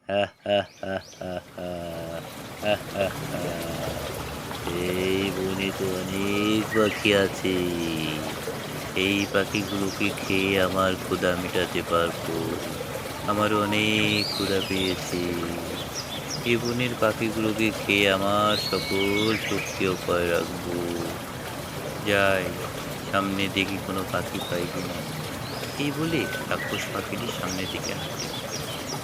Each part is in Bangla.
এই বনে তো অনেক পাখি আছে। এই পাখিগুলোকে খেয়ে আমার ক্ষুধা মেটাতে পারবো। আমার অনেক ক্ষুধা পেয়েছে। এই বনের পাখিগুলোকে খেয়ে আমার সকল শক্তি অক্ষয় রাখবো। যাই, সামনে দেখি কোনো পাখি পাই কিনা। এই বলে রাক্ষস পাখিটি সামনের দিকে হাঁটে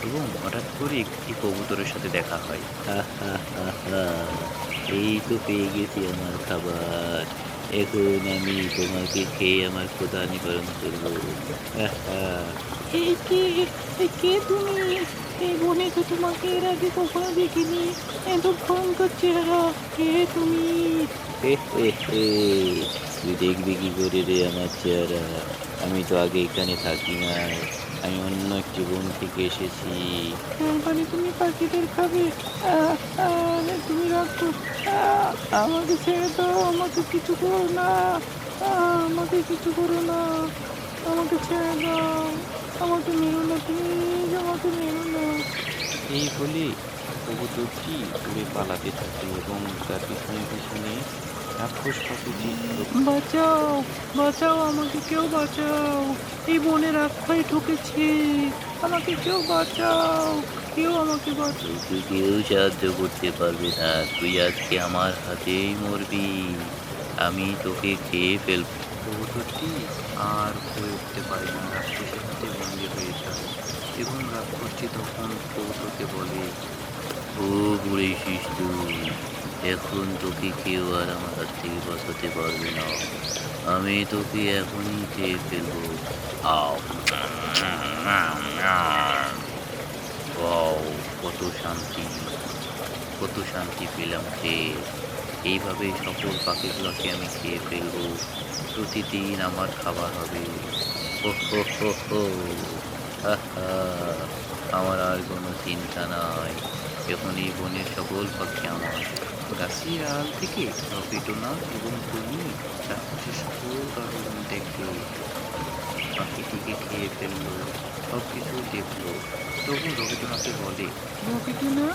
এবং হঠাৎ করে একটি কবুতরের সাথে দেখা হয়। এই তো পেয়ে গেছি আমার খাবার। এখন আমি তোমাকে খেয়ে আমার ক্ষুধা নিবারণ করবো। এই কে কে তুমি? এই বনে তো তোমাকে এর আগে কখনো দেখিনি। এত ভয়ঙ্কর চেহারা। কে তুমি? হে হে হে, তুই দেখবি কি করে রে আমার চেহারা? আমি তো আগে এখানে থাকি নাই। আমি অন্য একটি বন থেকে এসেছি। তার মানে তুমি পাখিদের খাবে? আহ, তুমি রাক্ষস। আহ, আমাকে ছেড়ে দাও, আমাকে কিছু করো না। আমাকে কিছু করো না, আমাকে ছেড়ে দাও। আমাকে মেরো না, প্লিজ আমাকে মেরো না। এই বলে কবুতরটি উড়ে পালাতে থাকে এবং তার পিছনে পিছনে রাক্ষস পাখিটি বাঁচাও, বাঁচাও, আমাকে কেউ বাঁচাও। এই বনে রাক্ষস ঢুকেছে, আমাকে কেউ বাঁচাও। কেউ আমাকে বাঁচাও। তোকে কেউ সাহায্য করতে পারবে না। তুই আজকে আমার হাতেই মরবি। আমি তোকে খেয়ে ফেলবো। কবুতরটি আর হয়ে উঠতে পারে না, রাক্ষসের হাতে বন্দি হয়ে যায় এবং রাক্ষসটি তখন কবুতরকে বলে, খুব উড়েছিস তুই। এখন তোকে কেউ আর আমার হাত থেকে বাঁচাতে পারবে না। আমি তোকে এখনই খেয়ে ফেলবো। আউ! ওয়াও! কত শান্তি! কত শান্তি পেলাম খেয়ে। এইভাবে সকল পাখিগুলোকে আমি খেয়ে ফেলবো। প্রতিদিন আমার খাবার হবে। হো, হো, হো, হো। হা, হা। আমার আর কোনো চিন্তা নাই। এখন এই বনের সকল পাখি আমার। গাছের আড়াল থেকে রবিটনা এবং টুনি রাক্ষসের সকল কার্যক্রম দেখলো। পাখিটিকে খেয়ে ফেললো, সবকিছু দেখলো। তখন রবিটনাকে বলে, রবিকে না,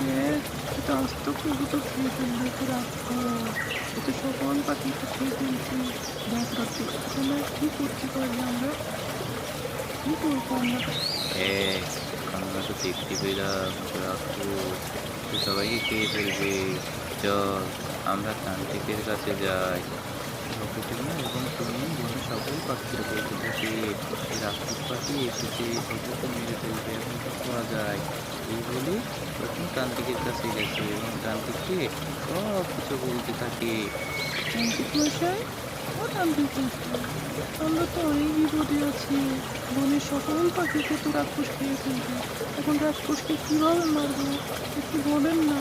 দেখ, এটা আস্ত কবুতর খেয়ে ফেলবে, তো রাক্ষস। এটা সকল পাখিকে খেয়ে ফেলছে। দেখ রাক্ষস, এখন কি করতে পারি আমরা? কি করবো আমরা? এক, আমরা তো দেখতে পেলাম রাক্ষস সে সবাইকে খেয়ে ফেলবে। চল, আমরা তান্ত্রিকের কাছে যাই। রবিটনা এবং টুনি বনের সকল পাখিদের বলতে থাকে, এই রাক্ষস পাখি এসেছে, সকলকে মেরে ফেলবে, এখন কি করা যায়? এই বলে তখন তান্ত্রিকের কাছে গেছে এবং তান্ত্রিককে সব কিছু বলতে থাকে। তান্ত্রিক মশাই, ও তান্ত্রিক মশাই, আমরা তো অনেক বিপদে আছি। বনের সকল পাখিকে তো রাক্ষস খেয়ে ফেলবে। এখন রাক্ষসকে কিভাবে মারবো? একটু বলেন না,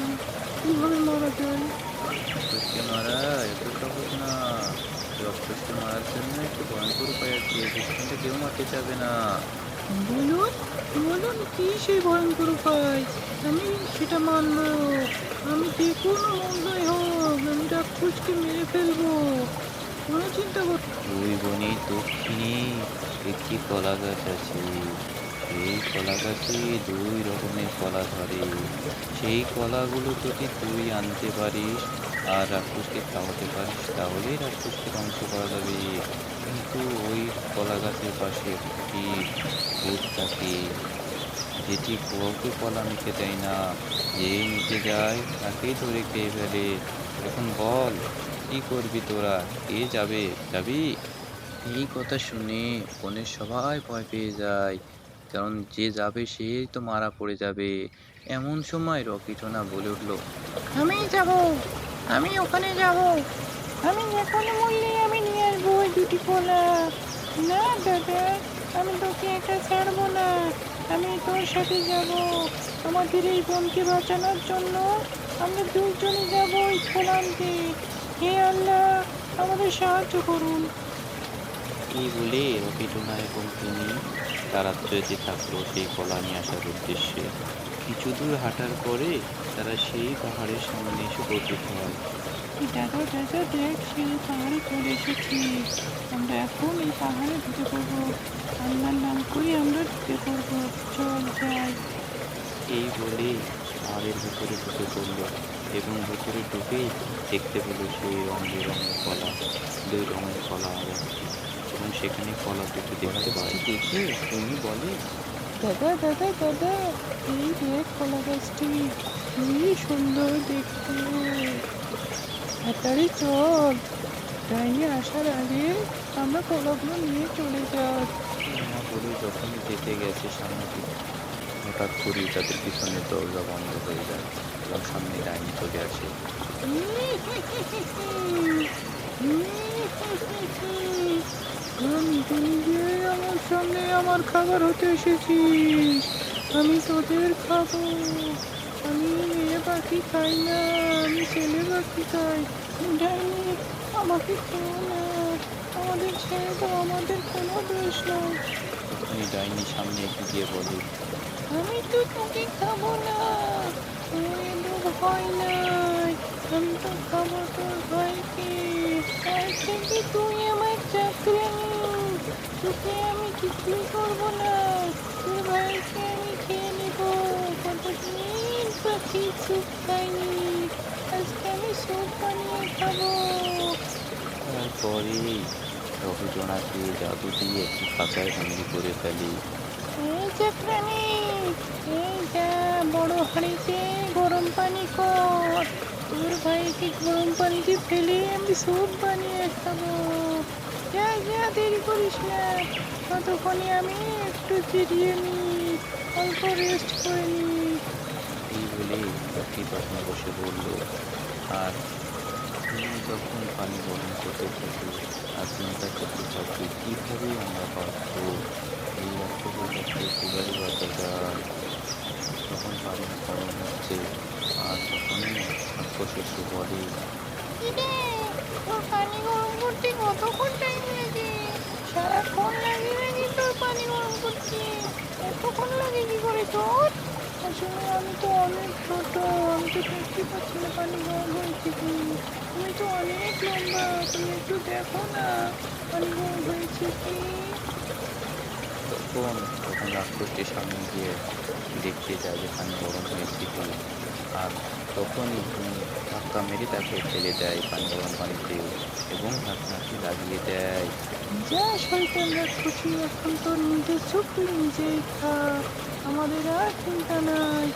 কিভাবে মারা যায়? রাক্ষসকে মারা এত সহজ না। রাক্ষসকে মারার জন্য একটু ভয়ঙ্কর উপায় আছে, যেখানে কেউ মারতে চাবে না। বলুন, বলুন কি সেই ভয়ঙ্কর উপায়? আমি সেটা মানবো। আমি যে কোনো মূল্যই হোক, আমি রাক্ষসকে মেরে ফেলবো। কোনো চিন্তা কর। ওই বনের দক্ষিণে একটি কলা গাছ আছে। সেই কলা গাছে 2 রকমের কলা ধরে। সেই কলাগুলো যদি তুই আনতে পারিস আর রাক্ষসকে খাওয়াতে পারিস, তাহলেই রাক্ষসকে ধ্বংস করা যাবে। কিন্তু ওই কলা গাছের পাশে একটি ভূত থাকে, যেটি কাউকে কলা নিতে দেয় না। যে নিতে যায় তাকেই ধরে খেয়ে ফেলে। এখন বল, কি করবি তোরা? কে যাবে? যাবি? এই কথা শুনে বনের সবাই ভয় পেয়ে যায়, কারণ যে যাবে সেই তো মারা পড়ে যাবে। এমন সময় রকিটনা বলে উঠল, আমি যাব, আমি ওখানে যাব। আমি যে কোনো মূল্যে আমি নিয়ে আসবো ওই দুটি কলা। না দাদা, আমি তোকে একা ছাড়বো না। আমি তোর সাথে যাব। আমাদের এই বোনকে বাঁচানোর জন্য আমরা দুজনে যাব ওই কলা আনতে। হে আল্লাহ, আমাদের সাহায্য করুন। এই বলে রকিটনা এবং টুনি তারা যেতে থাকলো সেই কলা নিয়ে আসার উদ্দেশ্যে। কিছু দূর হাঁটার পরে তারা সেই পাহাড়ের সামনে এসে উপস্থিত হয়। এই দাদা দাদা, দেখ সেই পাহাড়ে চলে এসেছি। আমরা এখন এই পাহাড়ে ঢুকে পড়বো। আল্লাহর নাম করে আমরা ঢুকে পড়বো। চল যাই। এই বলে পাহাড়ের ভিতরে ঢুকে পড়ল এবং ভিতরে ঢুকেই দেখতে পেল সেই রং বেরঙের কলা, ২ রঙের কলা আর একটি, এবং সেখানে কলা দুটো দেখতে পায়। দেখে টুনি বলে, দাদা দাদা দাদা, এই দেখ কলা গাছটি, কি সুন্দর দেখতে। তাড়াতাড়ি চল, ডাইনি আসার আগে আমরা কলাগুলো নিয়ে চলে যাই। না বলে যখনই যেতে গেছে সামনের দিকে, হঠাৎ করেই তাদের পিছনের দরজা বন্ধ হয়ে যায় এবং সামনে ডাইনি চলে আসে। নিজে নিজে আমার সামনে আমার খাবার হতে এসেছিস, আমি তোদের খাবো। আমি মেয়ে পাখি খাই না, আমি ছেলে পাখি খাই। ডাইনি, আমাকে খেও না, আমাদের ছেড়ে দাও, আমাদের কোনো দোষ নাই। তখনই ডাইনি সামনে এগিয়ে বলে, আমি তো তোকে খাবো না, তোর এত ভয় নাই, আমি তো খাবো তোর ভাইকে। আজ থেকে তুই আমার চাকরানি, তোকে আমি কিছুই করবো না, তোর ভাইকে আমি খেয়ে নেবো। কতদিন পাখি স্যুপ খাইনি, আজকে আমি স্যুপ বানিয়ে খাবো। তারপরেই রবিজনাকে জাদু দিয়ে একটি খাঁচায় বন্দি করে ফেলে। এই চাকরানি, এই যা, বড় হাঁড়িতে গরম পানি কর, তোর ভাইকে গরম পানিতে ফেলে আমি স্যুপ বানিয়ে খাবো। যা যা, দেরি করিস না, ততক্ষণে আমি একটু জিরিয়ে নিই, অল্প রেস্ট করে নিই। এই বলে পাখি তখন বসে পড়ল, আর তিনি তখন পানি গরম করতে থাকে আর চিন্তা করতে থাকে কিভাবে আমরা বাঁচবো, এই রাক্ষসের কাছ থেকে কীভাবে বাঁচা যায়। তখন পানি গরম হচ্ছে আর তখনই রাক্ষস এসে বলে, কিরে, তোর পানি গরম করতে কতক্ষণ টাইম লাগে? সারাক্ষণ লাগে নাকি তোর পানি গরম করতে? এতক্ষণ লাগে কি করে তোর? আসলে আমি তো অনেক ছোট, আমি তো দেখতে পাচ্ছি না পানি গরম হয়েছে কি। তুমি তো অনেক লম্বা, তুমি একটু দেখো না পানি গরম হয়েছে কি। তখন তখন রাক্ষসটি সামনে গিয়ে দেখতে যায় যে পানি গরম হয়েছে কি, আর তখনই তিনি ধাক্কা মেরে তাকে ফেলে দেয় পানি গরম পানিতে এবং ঢাকনাটি লাগিয়ে দেয়। যা শয়তান রাক্ষসী, এখন তোর নিজের চোখ তুই নিজেই খা, আমাদের আর চিন্তা নাই।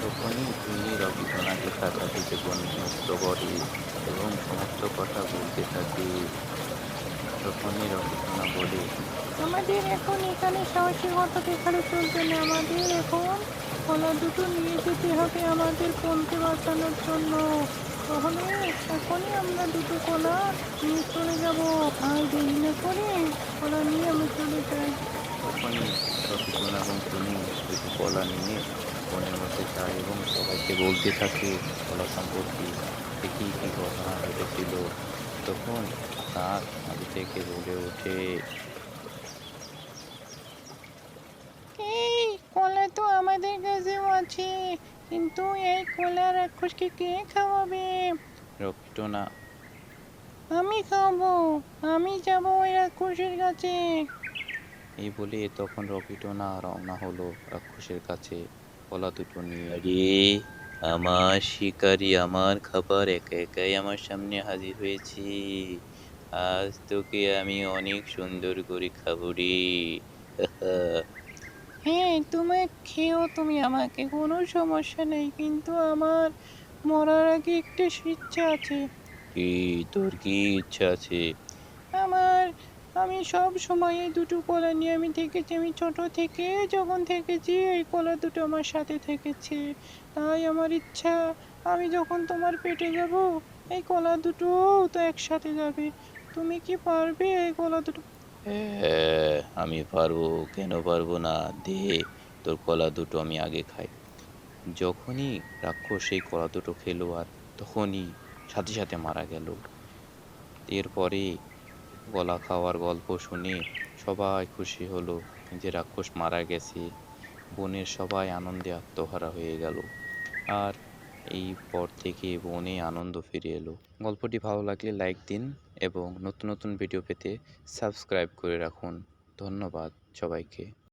তখনই টুনি রবিকণাকে খাঁচা থেকে মুক্ত করে এবং সমস্ত কথা বলতে থাকে। তখনই রবিকণা বলে, আমাদের এখন এখানে সাহসিকতা দেখালে চলবে না, আমাদের এখন কলা দুটো নিয়ে যেতে হবে আমাদের বোনকে বাঁচানোর জন্য। তাহলে এখনই আমরা দুটো কলা নিয়ে চলে যাব, আর দেরি না করে কলা নিয়ে আমরা চলে যাই। তখনই রবিকণা এবং টুনি দুটো কলা নিয়ে বনের মধ্যে যায় এবং সবাইকে বলতে থাকে কলা সম্পর্কে যে কী কী ঘটনা ঘটেছিল। তখন কাক মাটি থেকে বলে ওঠে, এই কলা তো আমাদের কাছেও আছে, কিন্তু এই কলা রাক্ষসকে কে খাওয়াবে? রকিটনা। আমি খাবো, আমি যাবো ওই রাক্ষসের কাছে। এই বলে তখন রকিটনা রওনা হলো রাক্ষসের কাছে কলা দুটো নিয়ে। আরে আমার শিকারি, আমার খাবার একা একাই আমার সামনে হাজির হয়েছে, আজ তোকে আমি অনেক সুন্দর করে খাবো রে। হ্যাঁ, তুমি খেও, তুমি আমাকে, কোনো সমস্যা নেই, কিন্তু আমার মরার আগে একটা ইচ্ছা আছে। কি, তোর কি ইচ্ছা আছে? আমার, আমি সব সময় এই দুটো কলা নিয়ে আমি দেখেছি, আমি ছোট থেকে যখন থেকেছি এই কলা দুটো আমার সাথে থেকেছে। তাই আমার ইচ্ছা, আমি যখন তোমার পেটে যাব এই কলা দুটো তো একসাথে যাবে। তুমি কি পারবে এই কলা দুটো? হ্যাঁ, আমি পারবো, কেন পারবো না, দে তোর কলা দুটো আমি আগে খাই। যখনই রাক্ষস সেই কলা দুটো খেলো আর তখনই সাথে সাথে মারা গেল। এরপরে কলা খাওয়ার গল্প শুনে সবাই খুশি হলো যে রাক্ষস মারা গেছে। বনের সবাই আনন্দে আত্মহারা হয়ে গেল, আর এই পর থেকে বনে আনন্দ ফিরে এলো। গল্পটি ভালো লাগলে লাইক দিন এবং নতুন নতুন ভিডিও পেতে সাবস্ক্রাইব করে রাখুন। ধন্যবাদ সবাইকে।